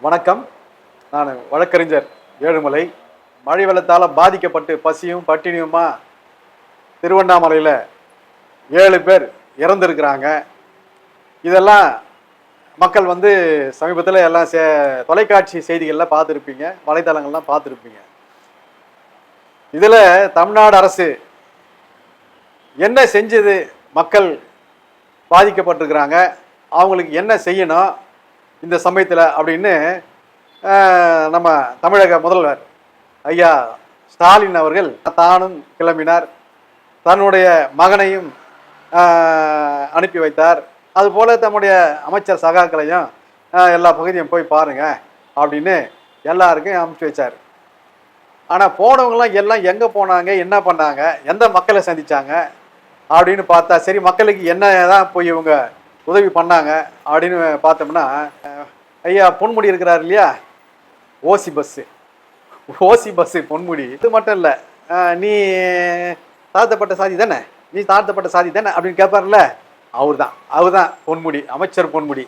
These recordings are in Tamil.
வணக்கம். நான் வழக்கறிஞர் ஏழுமலை. மழை வெள்ளத்தால் பாதிக்கப்பட்டு பசியும் பட்டினியுமா திருவண்ணாமலையில் 7 பேர் இறந்துருக்கிறாங்க. இதெல்லாம் மக்கள் சமீபத்தில் எல்லாம் தொலைக்காட்சி செய்திகளில் பார்த்துருப்பீங்க, வலைத்தளங்கள்லாம் பார்த்துருப்பீங்க. இதில் தமிழ்நாடு அரசு என்ன செஞ்சது, மக்கள் பாதிக்கப்பட்டிருக்கிறாங்க, அவங்களுக்கு என்ன செய்யணும் இந்த சமயத்தில் அப்படின்னு நம்ம தமிழக முதல்வர் ஐயா ஸ்டாலின் அவர்கள் தானும் கிளம்பினார். தன்னுடைய மகனையும் அனுப்பி வைத்தார். அதுபோல் தம்முடைய அமைச்சர் சகாக்களையும் எல்லா பகுதியும் போய் பாருங்க அப்படின்னு எல்லாருக்கும் அனுப்பிச்சி வச்சார். ஆனால் போனவங்களாம் எல்லாம் எங்கே போனாங்க, என்ன பண்ணாங்க, எந்த மக்களை சந்தித்தாங்க அப்படின்னு பார்த்தா, சரி மக்களுக்கு என்ன தான் போய் இவங்க உதவி பண்ணாங்க அப்படின்னு பார்த்தோம்னா, ஐயா பொன்முடி இருக்கிறார் இல்லையா, ஓசி பஸ்ஸு பொன்முடி. இது மட்டும் இல்லை, நீ தாழ்த்தப்பட்ட சாதி தானே, நீ தாழ்த்தப்பட்ட சாதி தானே அப்படின்னு கேட்பார்ல, அவர் தான் பொன்முடி, அமைச்சர் பொன்முடி.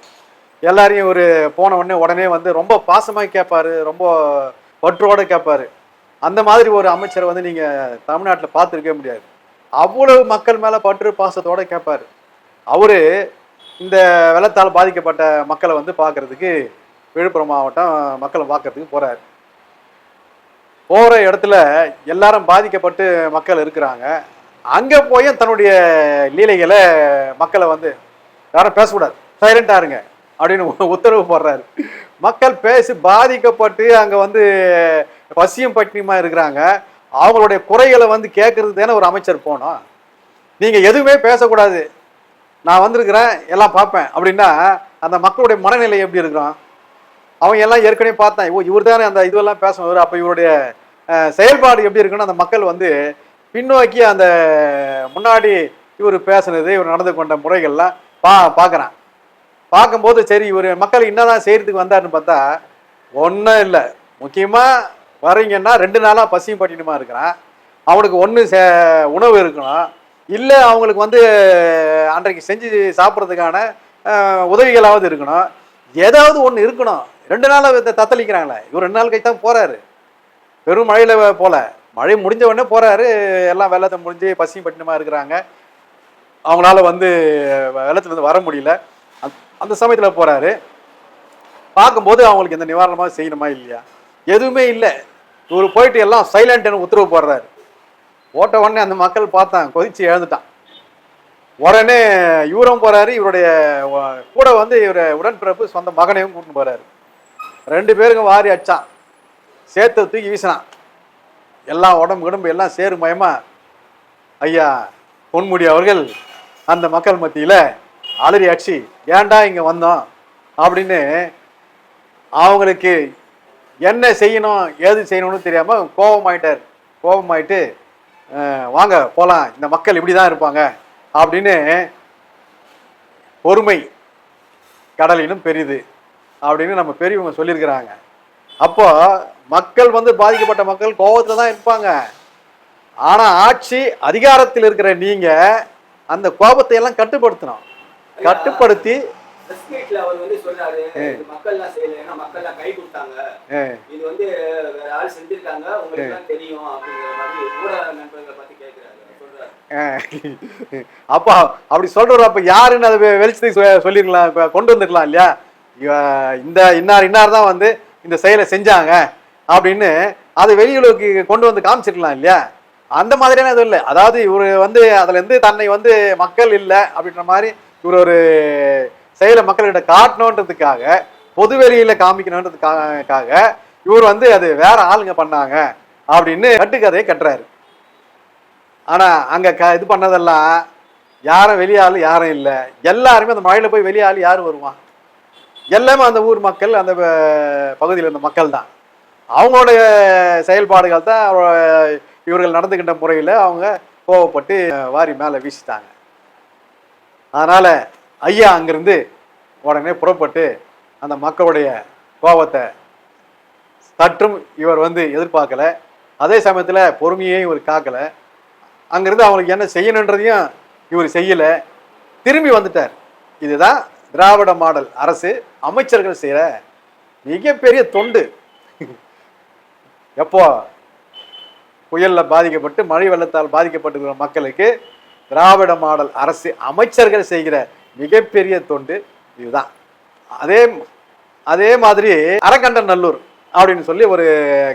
எல்லாரையும் போன உடனே ரொம்ப பாசமாக கேட்பாரு, ரொம்ப பற்றோடு கேட்பாரு. அந்த மாதிரி ஒரு அமைச்சரை நீங்கள் தமிழ்நாட்டில் பார்த்துருக்கவே முடியாது. அவ்வளவு மக்கள் மேலே பற்று பாசத்தோடு கேட்பார். அவர் இந்த வெள்ளத்தால் பாதிக்கப்பட்ட மக்களை பார்க்கறதுக்கு விழுப்புரம் மாவட்டம் மக்களை பார்க்கறதுக்கு போகிறார். போகிற இடத்துல எல்லாரும் பாதிக்கப்பட்டு மக்கள் இருக்கிறாங்க. அங்கே போய் தன்னுடைய லீலைகளை மக்களை யாரும் பேசக்கூடாது, சைலண்டாக இருங்க அப்படின்னு உத்தரவு போடுறாரு. மக்கள் பேசி பாதிக்கப்பட்டு அங்கே பசியும் பட்டினியுமா இருக்கிறாங்க. அவங்களுடைய குறைகளை கேட்கறது தானே ஒரு அமைச்சர் போனோம். நீங்கள் எதுவுமே பேசக்கூடாது, நான் வந்திருக்கிறேன் எல்லாம் பார்ப்பேன் அப்படின்னா அந்த மக்களுடைய மனநிலை எப்படி இருக்கிறோம்? அவங்க எல்லாம் ஏற்கனவே பார்த்தேன், இவர் தானே அந்த இதுவெல்லாம் பேசணும், அப்போ இவருடைய செயல்பாடு எப்படி இருக்குன்னு அந்த மக்கள் பின்னோக்கி அந்த முன்னாடி இவர் பேசுனது, இவர் நடந்து கொண்ட முறைகள்லாம் பார்க்குறான். பார்க்கும்போது சரி இவர் மக்கள் என்னதான் செய்யறதுக்கு வந்தாருன்னு பார்த்தா ஒன்றும் இல்லை. முக்கியமாக வரீங்கன்னா 2 நாளாக பசியும் பட்டினியுமா இருக்கிறான். அவனுக்கு ஒன்று உணவு இருக்கணும், இல்லை அவங்களுக்கு அன்றைக்கு செஞ்சு சாப்பிட்றதுக்கான உதவிகளாவது இருக்கணும், ஏதாவது ஒன்று இருக்கணும். 2 நாளாக தத்தளிக்கிறாங்களே. இவர் 2 நாள் கழிச்சு தான் போகிறாரு. பெரும் மழையில் போல, மழை முடிஞ்ச உடனே போகிறாரு. எல்லாம் வெள்ளத்தை முடிஞ்சு பசியும் பட்டினியுமா இருக்கிறாங்க. அவங்களால வெள்ளத்துலேருந்து வர முடியல. அந்த சமயத்தில் போகிறாரு. பார்க்கும்போது அவங்களுக்கு எந்த நிவாரணமாக செய்யணுமா இல்லையா, எதுவுமே இல்லை. இவர் போயிட்டு எல்லாம் சைலண்ட்னு உத்தரவு போடுறாரு. போட்ட உடனே அந்த மக்கள் பார்த்தான், கொதிச்சு எழுந்துட்டான். உடனே இவரும் போறாரு, இவருடைய கூட இவர உடன்பிறப்பு சொந்த மகனையும் கூட்டின்னு போறாரு. 2 பேருக்கும் வாரி அடிச்சான், சேர்த்து தூக்கி வீசினான். எல்லாம் உடம்பு எல்லாம் சேருமயமா ஐயா பொன்முடி அவர்கள் அந்த மக்கள் மத்தியில் அலறி அடிச்சு, ஏன்டா இங்கே வந்தோம் அப்படின்னு அவங்களுக்கு என்ன செய்யணும் ஏது செய்யணும்னு தெரியாமல் கோபமாயிட்டு வாங்க போகலாம், இந்த மக்கள் இப்படி தான் இருப்பாங்க அப்படின்னு, பொறுமை கடலினும் பெரிது அப்படின்னு நம்ம பெரியவங்க சொல்லியிருக்கிறாங்க. அப்போ மக்கள் பாதிக்கப்பட்ட மக்கள் கோபத்தில் தான் இருப்பாங்க. ஆனால் ஆட்சி அதிகாரத்தில் இருக்கிற நீங்கள் அந்த கோபத்தை எல்லாம் கட்டுப்படுத்தணும். கட்டுப்படுத்தி அவர் சொல்றாரு, மக்கள்லாம் செய்யல, ஏன்னா மக்கள்லாம் கை கொடுத்தாங்க, இது வேற ஆள் செஞ்சிருக்காங்க, உங்களுக்கு எல்லாம் தெரியும் அப்படிங்கிற மாதிரி ஊடக நண்பர்களை பத்தி கேட்கிறாரு. அப்போ அப்படி சொல்றவர் அப்ப யாருன்னு அதை வெளிச்சத்துக்கு சொல்லிருக்கலாம், கொண்டு வந்துருக்கலாம் இல்லையா? இந்த இன்னார் தான் இந்த செயலை செஞ்சாங்க அப்படின்னு அதை வெளியுலகுக்கு கொண்டு காமிச்சிருக்கலாம் இல்லையா? அந்த மாதிரியான இது இல்லை. அதாவது இவர் அதுல இருந்து தன்னை மக்கள் இல்லை அப்படின்ற மாதிரி இவர் ஒரு செயலை மக்கள்கிட்ட காட்டணுன்றதுக்காக, பொதுவெளியில காமிக்கணுன்றதுக்காக இவர் அது வேற ஆளுங்க பண்ணாங்க அப்படின்னு கட்டுக்கதையை கட்டுறாரு. ஆனா அங்க இது பண்ணதெல்லாம் யாரும் வெளியாளு யாரும் இல்லை. எல்லாருமே அந்த மழையில போய் வெளியாளு யாரு வருவான்? எல்லாமே அந்த ஊர் மக்கள், அந்த பகுதியில் இருந்த மக்கள் தான். அவங்களுடைய செயல்பாடுகள் தான் இவர்கள் நடந்துகின்ற முறையில் அவங்க கோவப்பட்டு வாரி மேலே வீசிட்டாங்க. அதனால ஐயா அங்கிருந்து உடனே புறப்பட்டு அந்த மக்களுடைய கோபத்தை சற்றும் இவர் எதிர்பார்க்கல. அதே சமயத்தில் பொறுமையே இவர் காக்கலை. அங்கிருந்து அவங்களுக்கு என்ன செய்யணுன்றதையும் இவர் செய்யலை, திரும்பி வந்துட்டார். இதுதான் திராவிட மாடல் அரசு அமைச்சர்கள் செய்கிற மிகப்பெரிய தொண்டு. எப்போ புயல்ல பாதிக்கப்பட்டு மழை வெள்ளத்தால் பாதிக்கப்பட்டிருக்கிற மக்களுக்கு திராவிட மாடல் அரசு அமைச்சர்கள் செய்கிற மிகப்பெரிய தொண்டு இதுதான். அதே அதே மாதிரி அரக்கண்டநல்லூர் அப்படின்னு சொல்லி ஒரு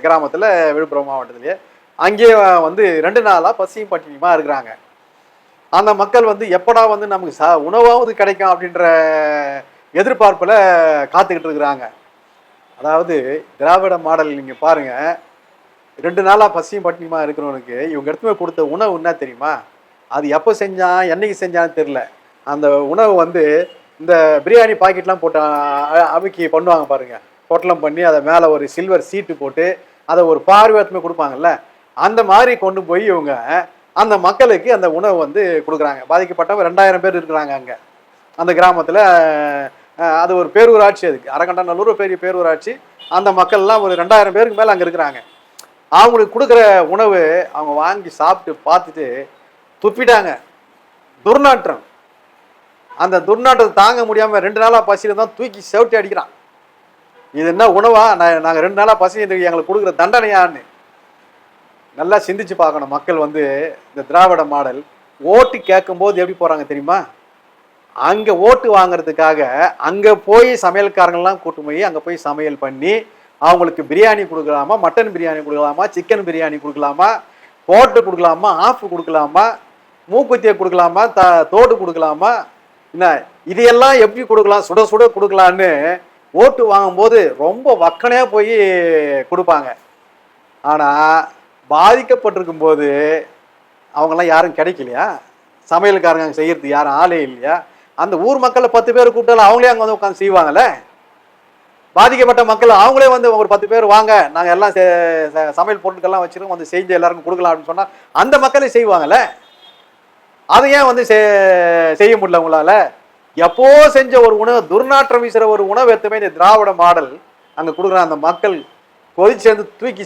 கிராமத்தில் விழுப்புரம் மாவட்டத்திலேயே அங்கேயே வந்து 2 நாளாக பசியும் பட்டினியுமா இருக்கிறாங்க. அந்த மக்கள் வந்து எப்படா வந்து நமக்கு உணவாவது கிடைக்கும் அப்படின்ற எதிர்பார்ப்பில் காத்துக்கிட்டு இருக்கிறாங்க. அதாவது திராவிட மாடல் நீங்கள் பாருங்க, 2 நாளாக பசியும் பட்டினியுமா இருக்கிறவனுக்கு இவங்க எடுத்து போய் கொடுத்த உணவு என்ன தெரியுமா? அது எப்போ செஞ்சான் என்னைக்கு செஞ்சான்னு தெரியல. அந்த உணவு வந்து இந்த பிரியாணி பாக்கெட்லாம் போட்டு அமுக்கி பண்ணுவாங்க பாருங்க, பொட்டலம் பண்ணி அதை மேலே ஒரு சில்வர் சீட்டு போட்டு அதை ஒரு பார்வையத்துமே கொடுப்பாங்கல்ல, அந்த மாதிரி கொண்டு போய் இவங்க அந்த மக்களுக்கு அந்த உணவு வந்து கொடுக்குறாங்க. பாதிக்கப்பட்டவங்க 2000 பேர் இருக்கிறாங்க அங்கே அந்த கிராமத்தில். அது ஒரு பேரூராட்சி, அதுக்கு அரக்கண்டநல்லூர் பெரிய பேரூராட்சி. அந்த மக்கள்லாம் ஒரு 2000 பேருக்கு மேலே அங்கே இருக்கிறாங்க. அவங்களுக்கு கொடுக்குற உணவு அவங்க வாங்கி சாப்பிட்டு பார்த்துட்டு துப்பிட்டாங்க. துர்நாற்றம். அந்த துர்நாற்றத்தை தாங்க முடியாமல் 2 நாளாக பசியில் தான் தூக்கி செவிட்டி அடிக்கிறான். இது என்ன உணவா? நாங்கள் 2 நாளாக பசி எங்களுக்கு கொடுக்குற தண்டனையான்னு நல்லா சிந்திச்சு பார்க்கணும். மக்கள் வந்து இந்த திராவிட மாடல் ஓட்டு கேட்கும்போது எப்படி போகிறாங்க தெரியுமா? அங்கே ஓட்டு வாங்கிறதுக்காக அங்கே போய் சமையல்காரங்கள்லாம் கூட்டு போய் அங்கே போய் சமையல் பண்ணி அவங்களுக்கு பிரியாணி கொடுக்கலாமா, மட்டன் பிரியாணி கொடுக்கலாமா, சிக்கன் பிரியாணி கொடுக்கலாமா, போட்டு கொடுக்கலாமா, ஆஃப் கொடுக்கலாமா, மூக்குத்தியை கொடுக்கலாமா, தோடு கொடுக்கலாமா, என்ன இதையெல்லாம் எப்படி கொடுக்கலாம், சுட சுட கொடுக்கலான்னு ஓட்டு வாங்கும்போது ரொம்ப வக்கனையாக போய் கொடுப்பாங்க. ஆனால் பாதிக்கப்பட்டிருக்கும் போது அவங்கெல்லாம் யாரும் கிடைக்கலையா? சமையல்காரங்க அங்கே செய்யறதுக்கு யாரும் ஆளே இல்லையா? அந்த ஊர் மக்களை 10 பேர் கூப்பிட்டாலும் அவங்களே அங்கே வந்து உட்காந்து செய்வாங்கல்ல. பாதிக்கப்பட்ட மக்கள் அவங்களே வந்து ஒரு 10 பேர் வாங்க, நாங்கள் எல்லாம் சமையல் பொருட்கள்லாம் வச்சுருக்கோம், வந்து செஞ்சு எல்லாருக்கும் கொடுக்கலாம் அப்படின்னு சொன்னால் அந்த மக்களே செய்வாங்கல்ல. அதை ஏன் வந்து செய்ய முடியல உங்களால்? எப்போ செஞ்ச ஒரு உணவு, துர்நாற்றம் வீசுகிற ஒரு உணவு எத்துமே இந்த திராவிட மாடல் அங்கே கொடுக்குற அந்த மக்கள் கொதிச்சு சேர்ந்து தூக்கி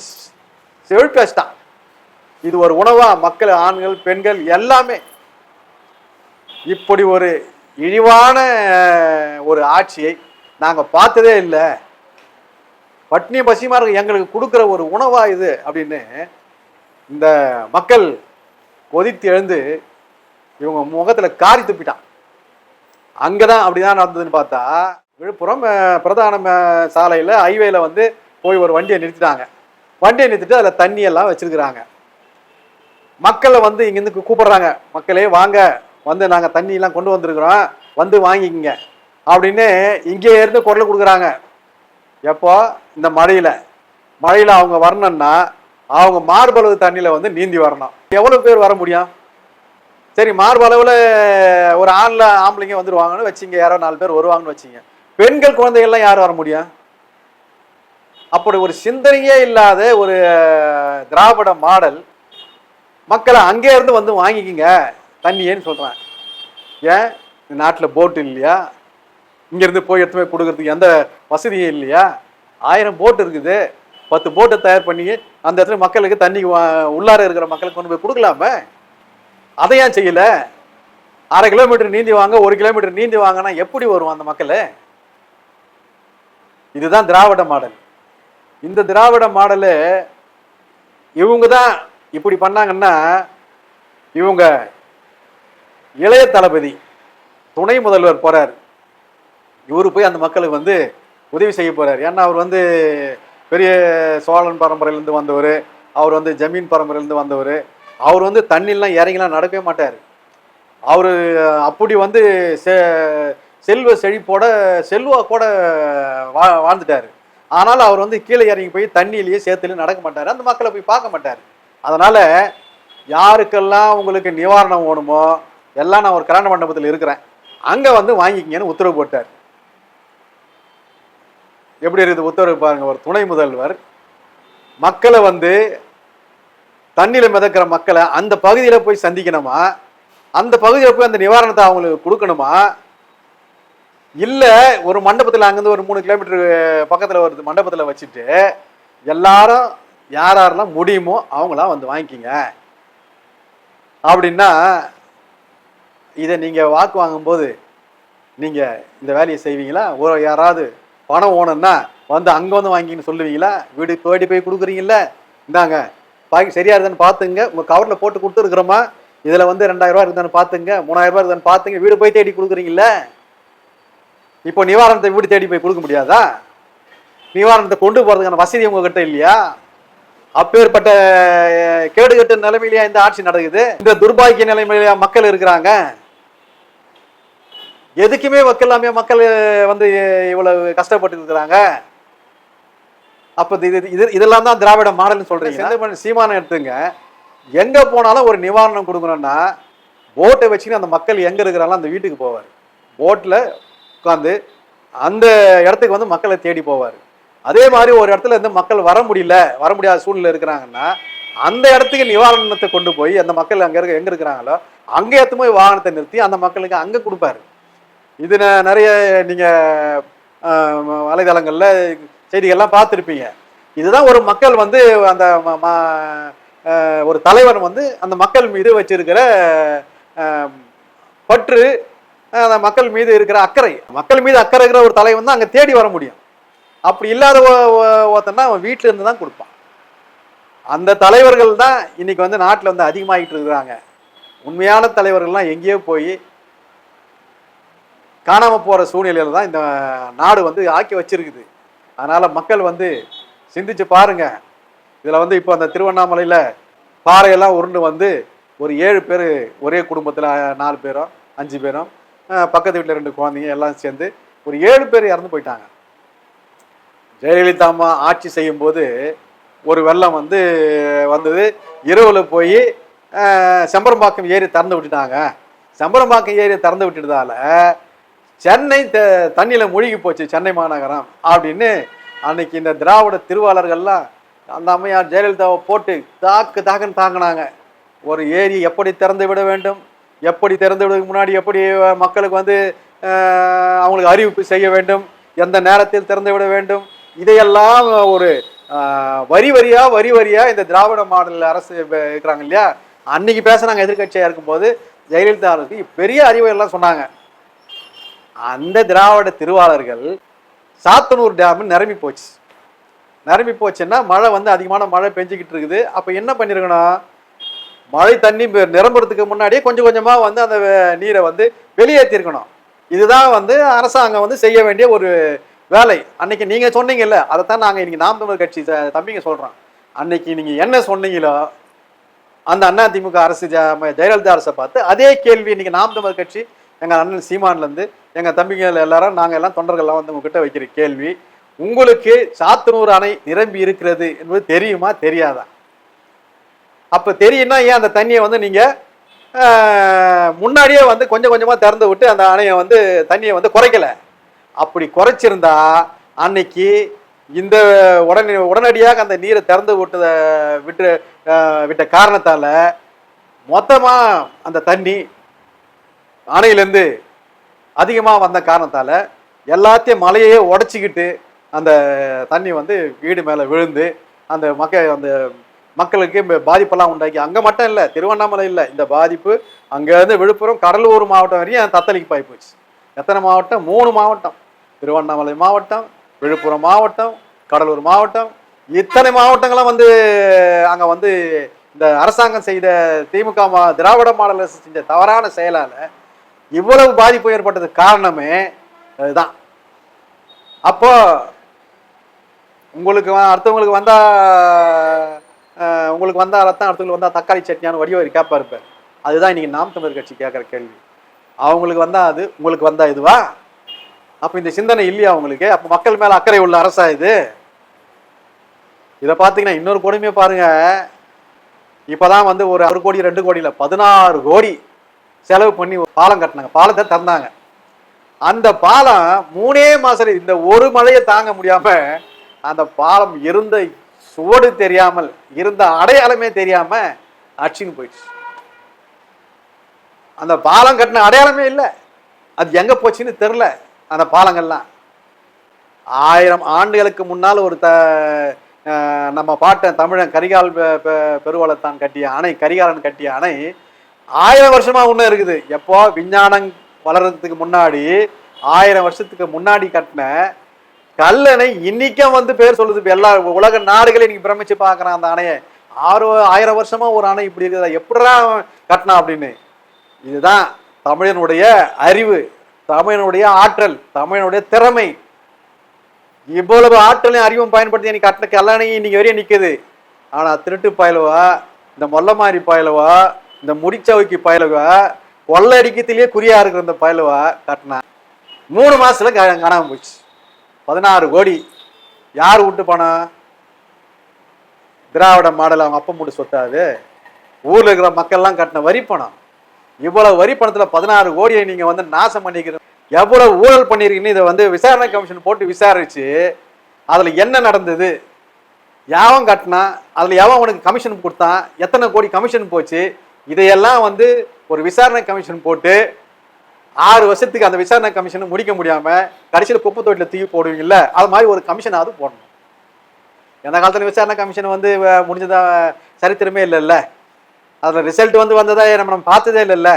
செவிட்டு வச்சிட்டான். இது ஒரு உணவா? மக்கள், ஆண்கள், பெண்கள் எல்லாமே. இப்படி ஒரு இழிவான ஒரு ஆட்சியை நாங்கள் பார்த்ததே இல்லை. பட்னி பசிமா இருக்கு எங்களுக்கு கொடுக்குற ஒரு உணவா இது அப்படின்னு இந்த மக்கள் கொதித்து எழுந்து இவங்க முகத்தில் காரி துப்பிட்டான். அங்கதான் அப்படிதான் நடந்ததுன்னு பார்த்தா விழுப்புரம் பிரதான சாலையில் ஹைவேல வந்து போய் ஒரு வண்டியை நிறுத்திட்டாங்க. வண்டியை நிறுத்திட்டு அதில் தண்ணியெல்லாம் வச்சிருக்கிறாங்க. மக்களை வந்து இங்கேருந்து கூப்பிடுறாங்க, மக்களே வாங்க, வந்து நாங்கள் தண்ணியெல்லாம் கொண்டு வந்திருக்கிறோம், வந்து வாங்கிக்கிங்க அப்படின்னு இங்கே இருந்து குரல் கொடுக்குறாங்க. எப்போ? இந்த மழையில் அவங்க வரணும்னா அவங்க மார்பளவு தண்ணியில் வந்து நீந்தி வரணும். எவ்வளோ பேர் வர முடியும்? சரி, மார்பளவில் ஒரு ஆம்பளைங்க வந்துடுவாங்கன்னு வச்சிங்க, யாரோ 4 பேர் வருவாங்கன்னு வச்சிங்க. பெண்கள் குழந்தைகள்லாம் யார் வர முடியும்? அப்படி ஒரு சிந்தனையே இல்லாத ஒரு திராவிட மாடல் மக்களை அங்கே இருந்து வந்து வாங்கிக்கிங்க தண்ணியேன்னு சொல்கிறான். ஏன் இந்த நாட்டில் போட்டு இல்லையா? இங்கேருந்து போய் எடுத்து போய் கொடுக்கறதுக்கு எந்த வசதியும் இல்லையா? 1000 போட்டு இருக்குது. 10 போட்டை தயார் பண்ணி அந்த இடத்துல மக்களுக்கு தண்ணி உள்ளார இருக்கிற மக்களுக்கு கொண்டு போய் கொடுக்கலாமே. அதை ஏன் செய்யல? 1/2 கிலோமீட்டர் நீந்தி வாங்க, 1 கிலோமீட்டர் நீந்தி வாங்கினா எப்படி வரும் அந்த மக்கள்? இதுதான் திராவிட மாடல். இந்த திராவிட மாடலு இவங்க தான் இப்படி பண்ணாங்கன்னா, இவங்க இளைய தளபதி துணை முதல்வர் போறார், இவரு போய் அந்த மக்களுக்கு வந்து உதவி செய்ய போறார். ஏன்னா அவர் வந்து பெரிய சோழன் பரம்பரையிலேருந்து வந்தவர், அவர் வந்து ஜமீன் பரம்பரையிலேருந்து வந்தவர். அவர் வந்து தண்ணிலாம் இறங்கிலாம் நடக்கவே மாட்டார். அவர் அப்படி வந்து செல்வ செழிப்போட செல்வாக்கோட வாழ்ந்துட்டார். ஆனால் அவர் வந்து கீழே இறங்கி போய் தண்ணியிலேயே சேத்துலையும் நடக்க மாட்டார், அந்த மக்களை போய் பார்க்க மாட்டார். அதனால யாருக்கெல்லாம் உங்களுக்கு நிவாரணம் வேணுமோ எல்லாம் நான் ஒரு கல்யாண மண்டபத்தில் இருக்கிறேன், அங்கே வந்து வாங்கிக்கிங்கன்னு உத்தரவு போட்டார். எப்படி இருக்குது உத்தரவு பாருங்க. ஒரு துணை முதல்வர் மக்களை வந்து தண்ணியில் மிதக்கிற மக்களை அந்த பகுதியில் போய் சந்திக்கணுமா, அந்த பகுதியில் போய் அந்த நிவாரணத்தை அவங்களுக்கு கொடுக்கணுமா, இல்லை ஒரு மண்டபத்தில் அங்கேருந்து ஒரு 3 கிலோமீட்டர் பக்கத்தில் ஒரு மண்டபத்தில் வச்சுட்டு எல்லாரும் யாரெல்லாம் முடியுமோ அவங்களாம் வந்து வாங்கிக்கிங்க அப்படின்னா, இதை நீங்கள் வாக்கு வாங்கும்போது நீங்கள் இந்த வேலையை செய்வீங்களா? யாராவது பணம் ஓணுன்னா வந்து அங்கே வந்து வாங்கின்னு சொல்லுவீங்களா? வீடு தேடி போய் கொடுக்குறீங்கள, இந்தாங்க பாக்கி சரியா இருக்குதான்னு பார்த்துங்க, உங்கள் கவரில் போட்டு கொடுத்துருக்குறோமா, இதில் வந்து 2000 ரூபா இருக்குதான்னு பார்த்துங்க, 3000 ரூபா இருக்குதான்னு பார்த்துங்க, வீடு போய் தேடி கொடுக்குறீங்கள. இப்போ நிவாரணத்தை வீடு தேடி போய் கொடுக்க முடியாதா? நிவாரணத்தை கொண்டு போகிறதுக்கான வசதி உங்ககிட்ட இல்லையா? அப்பேற்பட்ட கேடுகட்ட நிலைமையிலேயா இந்த ஆட்சி நடக்குது? இந்த துர்பாக்கிய நிலைமையிலேயா மக்கள் இருக்கிறாங்க? எதுக்குமே வக்கில்லாமே மக்கள் வந்து இவ்வளவு கஷ்டப்பட்டு இருக்கிறாங்க. அப்ப இதெல்லாம் தான் திராவிட மாடல்னு சொல்றீங்க. சீமானம் எடுத்துங்க, எங்க போனாலும் ஒரு நிவாரணம் கொடுக்கணும்னா போட்டை வச்சுன்னு அந்த மக்கள் எங்க இருக்கிறாங்களோ அந்த வீட்டுக்கு போவார். போட்ல உட்காந்து அந்த இடத்துக்கு வந்து மக்களை தேடி போவார். அதே மாதிரி ஒரு இடத்துல இருந்து மக்கள் வர முடியாத சூழ்நிலை இருக்கிறாங்கன்னா அந்த இடத்துக்கு நிவாரணத்தை கொண்டு போய் அந்த மக்கள் எங்க இருக்கிறாங்களோ அங்க எடுத்து போய் வாகனத்தை நிறுத்தி அந்த மக்களுக்கு அங்க கொடுப்பாரு. இது நிறைய நீங்க வலைதளங்கள்ல செய்திகள்லாம் பார்த்துருப்பீங்க. இதுதான் ஒரு மக்கள் வந்து அந்த ஒரு தலைவர் வந்து அந்த மக்கள் மீது வச்சிருக்கிற பற்று, அந்த மக்கள் மீது இருக்கிற அக்கறை. மக்கள் மீது அக்கறை இருக்கிற ஒரு தலைவன் தான் அங்க தேடி வர முடியும். அப்படி இல்லாத ஒருத்தன்னா அவன் வீட்டில இருந்து தான் கொடுப்பான். அந்த தலைவர்கள் தான் இன்னைக்கு வந்து நாட்டில் வந்து அதிகமாகிட்டு இருக்கிறாங்க. உண்மையான தலைவர்கள்லாம் எங்கேயோ போய் காணாம போற சூழ்நிலையில தான் இந்த நாடு வந்து ஆக்கி வச்சிருக்குது. அதனால மக்கள் வந்து சிந்திச்சு பாருங்க. இதுல வந்து இப்போ அந்த திருவண்ணாமலையில பாறையெல்லாம் உருண்டு வந்து ஒரு 7 பேர் ஒரே குடும்பத்துல 4 பேரோ 5 பேரோ பக்கத்து வீட்டில் 2 குழந்தைங்க எல்லாம் சேர்ந்து ஒரு 7 பேர் இறந்து போயிட்டாங்க. ஜெயலலிதா அம்மா ஆட்சி செய்யும் போது ஒரு வெள்ளம் வந்து வந்தது. இரவுல போய் செம்பரம்பாக்கம் ஏரி திறந்து விட்டுட்டாங்க. செம்பரம்பாக்கம் ஏரி திறந்து விட்டுட்டதால சென்னை தண்ணியில மூழ்கி போச்சு, சென்னை மாநகரம் அப்படின்னு அன்னைக்கு இந்த திராவிட திருவாளர்கள்லாம் அந்த அம்மையார் ஜெயலலிதாவை போட்டு தாக்குன்னு தாங்கினாங்க. ஒரு ஏரி எப்படி திறந்து விட வேண்டும், எப்படி திறந்து விடுறதுக்கு முன்னாடி எப்படி மக்களுக்கு வந்து அவங்களுக்கு அறிவிப்பு செய்ய வேண்டும், எந்த நேரத்தில் திறந்து விட வேண்டும், இதையெல்லாம் ஒரு வரி வரியா இந்த திராவிட மாடல் அரசு இருக்கிறாங்க இல்லையா, அன்னைக்கு பேசுனாங்க. எதிர்கட்சியா இருக்கும்போது ஜெயலலிதாவுக்கு பெரிய அறிவை எல்லாம் சொன்னாங்க. அந்த திராவிட திருவாளர்கள் சாத்தனூர் டேம் நிரம்பி போச்சுன்னா மழை வந்து அதிகமான மழை பெஞ்சிக்கிட்டு இருக்குது. அப்ப என்ன பண்ணிருக்கணும், மழை தண்ணி நிரம்புறதுக்கு முன்னாடியே கொஞ்சம் கொஞ்சமா வந்து அந்த நீரை வந்து வெளியேற்றிருக்கணும். இதுதான் வந்து அரசாங்கம் வந்து செய்ய வேண்டிய ஒரு வேலை. அன்னைக்கு நீங்க சொன்னீங்கல்ல, அதைத்தான் நாங்க இன்னைக்கு நாம் தமிழர் கட்சி தம்பிங்க சொல்றோம். அன்னைக்கு நீங்க என்ன சொன்னீங்களோ அந்த அதிமுக அரசு ஜெயலலிதா அரசை பார்த்து அதே கேள்வி இன்னைக்கு நாம் தமிழர் கட்சி எங்க அண்ணன் சீமான்ல இருந்து எங்க தம்பிங்க எல்லாரும் நாங்க எல்லாம் தொண்டர்கள்லாம் வந்து உங்ககிட்ட வைக்கிற கேள்வி, உங்களுக்கு சாத்தனூர் அணை நிரம்பி இருக்கிறது என்பது தெரியுமா தெரியாதா? அப்ப தெரியும்னா ஏன் அந்த தண்ணியை வந்து நீங்க முன்னாடியே வந்து கொஞ்சம் கொஞ்சமா திறந்து விட்டு அந்த அணையை வந்து தண்ணியை வந்து குறைக்கல? அப்படி குறைச்சிருந்தா அன்னைக்கு இந்த உடனடியாக அந்த நீரை திறந்து விட்ட காரணத்தால மொத்தமா அந்த தண்ணி அணையிலேருந்து அதிகமா வந்த காரணத்தால எல்லாத்தையும் மலையே உடைச்சிக்கிட்டு அந்த தண்ணி வந்து வீடு மேல விழுந்து அந்த மக்களுக்கு பாதிப்பெல்லாம் உண்டாக்கி, அங்க மட்டும் இல்லை, திருவண்ணாமலை இல்லை, இந்த பாதிப்பு அங்கேருந்து விழுப்புரம் கடலூர் மாவட்டம் வரையும் தத்தளிக்கு பாய் போச்சு. எத்தனை மாவட்டம்? 3 மாவட்டம். திருவண்ணாமலை மாவட்டம், விழுப்புரம் மாவட்டம், கடலூர் மாவட்டம், இத்தனை மாவட்டங்களும் வந்து அங்க வந்து இந்த அரசாங்கம் செய்த திமுக திராவிட மாடல் அரசு செஞ்ச தவறான செயலால இவ்வளவு பாதிப்பு ஏற்பட்டது காரணமே அதுதான். அப்போ உங்களுக்கு அடுத்தவங்களுக்கு வந்தா ரத்தம், அடுத்தவங்களுக்கு வந்தா தக்காளி சட்னியான வடிவாரி கேட்பா இருப்பார். அதுதான் இன்னைக்கு நாம் தமிழர் கட்சி கேட்குற கேள்வி. அவங்களுக்கு வந்தா அது, உங்களுக்கு வந்தா இதுவா? அப்ப இந்த சிந்தனை இல்லையா உங்களுக்கு? அப்ப மக்கள் மேல அக்கறை உள்ள அரசா இது? இதை பார்த்தீங்கன்னா இன்னொரு கொடுமையை பாருங்க. இப்பதான் வந்து ஒரு 1 கோடி 2 கோடி இல்ல 16 கோடி செலவு பண்ணி பாலம் கட்டினாங்க, பாலத்தை திறந்தாங்க. அந்த பாலம் 3 மாசம் இந்த ஒரு மழையை தாங்க முடியாம அந்த பாலம் இருந்த சுவடு தெரியாமல், இருந்த அடையாளமே தெரியாம அடிச்சுன்னு போயிடுச்சு. அந்த பாலம் கட்டின அடையாளமே இல்லை, அது எங்க போச்சுன்னு தெரியல. அந்த பாலங்கள்லாம் 1000 ஆண்டுகளுக்கு முன்னால் ஒரு நம்ம பாட்டன் தமிழன் கரிகால் பெருவளத்தான் கட்டிய அணை, கரிகாலன் கட்டிய அணை 1000 வருஷமா ஒண்ணு இருக்குது. எப்போ விஞ்ஞானம் வளர்றதுக்கு முன்னாடி 1000 வருஷத்துக்கு முன்னாடி கட்டின கல்லணை இன்னைக்கும் வந்து பேர் சொல்லுது. இப்ப எல்லா உலக நாடுகளே இன்னைக்கு பிரமிச்சு பாக்குறான் அந்த அணையை. 1000 வருஷமா ஒரு அணை இப்படி இருக்குதா, எப்படா கட்டினா அப்படின்னு. இதுதான் தமிழனுடைய அறிவு, தமிழனுடைய ஆற்றல், தமிழனுடைய திறமை. இவ்வளவு ஆற்றலையும் அறிவும் பயன்படுத்தி நீ கட்டின கல்லணை இன்னைக்கு வரையும் நிக்குது. ஆனா திருட்டு பயலுவா, இந்த மொல்லமாரி பயலுவா, இந்த முடிச்சவைக்கு பயலுவா, கொள்ளடிக்கத்திலேயே குறியா இருக்கிற இந்த பயலுவா கட்டினா 3 மாசத்துல காணாம போச்சு. 16 கோடி. யார் விட்டு பணம்? திராவிட மாடல் அவங்க அப்பா மூட்டு சொத்தாது. ஊர்ல இருக்கிற மக்கள்லாம் கட்டின வரி பணம். இவ்வளவு வரி பணத்துல 16 கோடியை நீங்க வந்து நாசம் பண்ணிக்கிற எவ்வளவு ஊழல் பண்ணிருக்கீங்கன்னு இதை வந்து விசாரணை கமிஷன் போட்டு விசாரிச்சு அதுல என்ன நடந்தது, யாவன் கட்டினா, அதுல எவன் உனக்கு கமிஷன் கொடுத்தான், எத்தனை கோடி கமிஷன் போச்சு, இதையெல்லாம் வந்து ஒரு விசாரணை கமிஷன் போட்டு 6 வருஷத்துக்கு அந்த விசாரணை கமிஷனை முடிக்க முடியாம கடைசியில் குப்பை தொட்டில தூக்கி போடுவீங்கல்ல, அது மாதிரி ஒரு கமிஷனாவது போடணும். எந்த காலத்துல விசாரணை கமிஷன் வந்து முடிஞ்சதா சரித்திரமே இல்லைல்ல. அதுல ரிசல்ட் வந்து வந்ததா நம்ம பார்த்ததே இல்லைல்ல.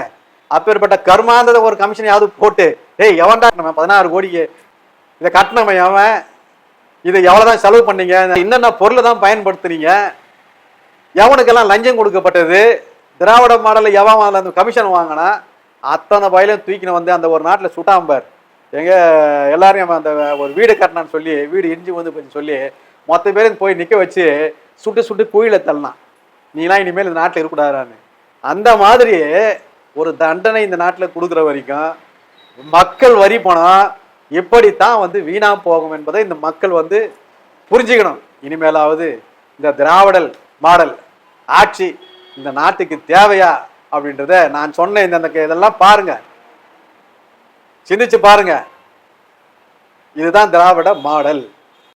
அப்பேற்பட்ட கர்மாந்தத ஒரு கமிஷனையாவது போட்டு, ஏய் எவன்டா நம்ம 16 கோடிக்கு இதை கட்டினவன் எவன், இதை எவ்வளவுதான் செலவு பண்ணீங்க, என்னென்ன பொருளை தான் பயன்படுத்துனீங்க, எவனுக்கெல்லாம் லஞ்சம் கொடுக்கப்பட்டது, திராவிட மாடல எவன் அந்த கமிஷன் வாங்கினா அத்தனை பயிலையும் தூக்கின வந்து அந்த ஒரு நாட்டில் சுட்டாம்பார். எங்க எல்லாரையும் அந்த ஒரு வீடு கட்டினான்னு சொல்லி, வீடு இடிஞ்சு வந்து போய் சொல்லி மொத்த பேரும் போய் நிற்க வச்சு சுட்டு சுட்டு குழியில தள்ளலாம், நீலாம் இனிமேல் இந்த நாட்டில் இருக்கக்கூடாதான்னு. அந்த மாதிரி ஒரு தண்டனை இந்த நாட்டில் கொடுக்குற வரைக்கும் மக்கள் வரி பணம் இப்படித்தான் வந்து வீணா போகும் என்பதை இந்த மக்கள் வந்து புரிஞ்சுக்கணும். இனிமேலாவது இந்த திராவிடல் மாடல் ஆட்சி இந்த நாட்டுக்கு தேவையா அப்படின்றத நான் சொன்ன இந்த இதெல்லாம் பாருங்க, சிந்திச்சு பாருங்க. இதுதான் திராவிட மாடல்.